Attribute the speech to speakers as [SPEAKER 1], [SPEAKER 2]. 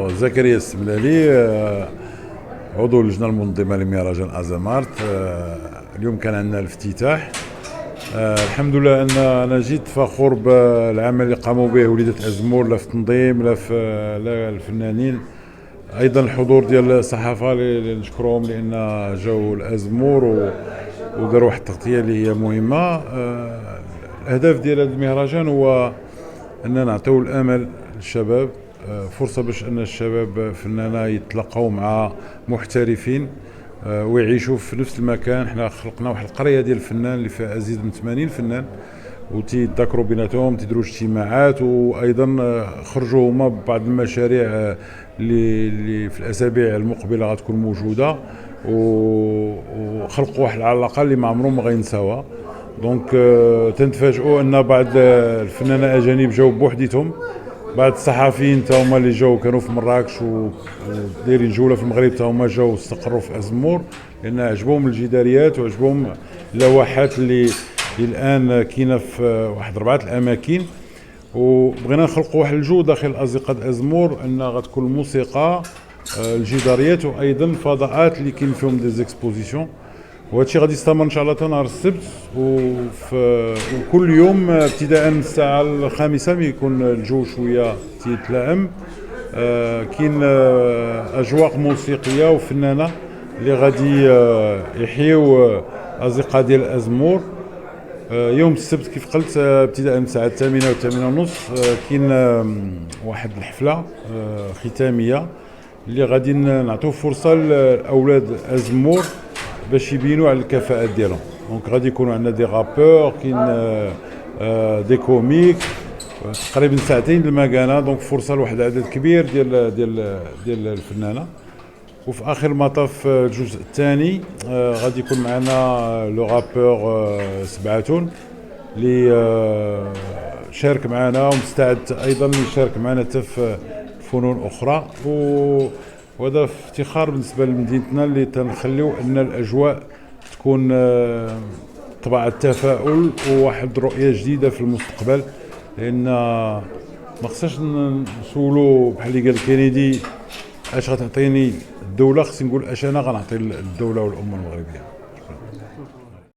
[SPEAKER 1] زكريا السملالي، عضو اللجنة المنظمة لمهرجان أزمارت. اليوم كان عندنا الافتتاح. الحمد لله أنا جيت فخور بالعمل اللي قاموا به وليدة أزمور، لا في التنظيم لا الفنانين، أيضا الحضور ديال الصحافة اللي نشكرهم لأن جاوا الأزمور وداروا واحد التغطية اللي هي مهمة. الأهداف ديال هذا المهرجان هو أننا نعطيو الأمل للشباب، فرصة باش أن الشباب فنانة يتلاقاو مع محترفين ويعيشوا في نفس المكان. حنا خلقنا واحد القرية ديال الفنان اللي فيها أزيد من 80 فنان، وتيذكروا بيناتهم، تيديروا اجتماعات، وايضا خرجوا هما ببعض المشاريع اللي في الاسابيع المقبله غتكون موجوده، وخلقوا واحد العلاقه اللي ما عمرهم ما غينساوها. دونك تنتفاجئوا ان بعض الفنانه اجانب جاوا بوحديتهم، بعض الصحفيين تا هما اللي جاوا كانوا في مراكش ودايرين جوله في المغرب تا هما جاوا استقروا في ازمور لان عجبهم الجداريات وعجبهم اللوحات اللي الان كاينه في واحد 4 الاماكن. وبغينا نخلقوا واحد الجو داخل ازقه ازمور ان غتكون الموسيقى، الجداريات، وايضا فضاءات اللي كاين فيهم دي زيكسبوزيسيون. وهادشي غادي يستمر ان شاء الله حتى نهار السبت، وكل يوم ابتداء من الساعه 5 يكون الجو شويه تيتلائم. كاين اجواء موسيقيه وفنانه اللي غادي يحيوا ازقه ديال ازمور. يوم السبت كيف قلت ابتداء من الساعه 8 و 8:30 كاين واحد الحفله ختاميه اللي غادي نعطيو فرصه لاولاد ازمور باش يبينوا على الكفاءات ديالهم. دونك غادي يكونوا عندنا دي رابور، كاين دي كوميك، تقريبا ساعتين المكانه. دونك فرصه لواحد العدد كبير ديال الفنانه. وفي اخر المطاف الجزء الثاني غادي يكون معنا لو رابور سبعتون اللي شارك معنا ومستعد ايضا يشارك معنا حتى في فنون اخرى. وهذا افتخار بالنسبه لمدينتنا اللي تنخليو ان الاجواء تكون طبع التفاؤل وواحد رؤيه جديده في المستقبل، لان ما خصناش نسولو بحال اللي قال كينيدي اش غتعطيني الدوله، خصني نقول اش انا غنعطي الدوله والامه المغربيه.